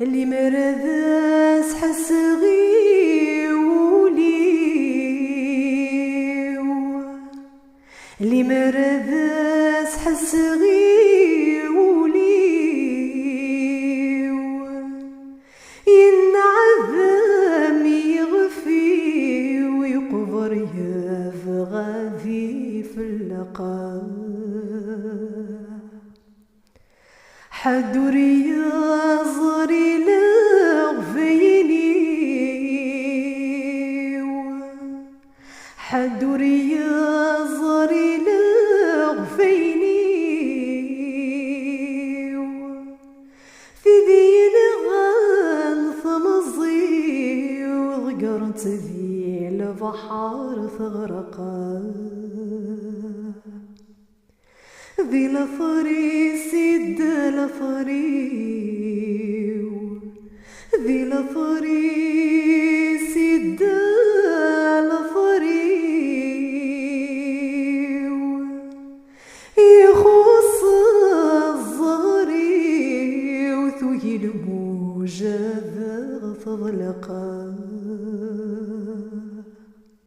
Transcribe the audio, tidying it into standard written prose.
اللي مرذاس حسغي وليو، اللي مرذاس حسغي وليو، ينعذم يغفي ويقبر يبغى في اللقاء. حدور يزري لغفينيو، حدور يزري لغفينيو، في ذي غنث مزي وذكرت ذي البحر ثغرقا. ذي لفري سد لفريو، ذي لفري سد لفريو، يخص الزهري وثوي الموجة ذا تضلقا.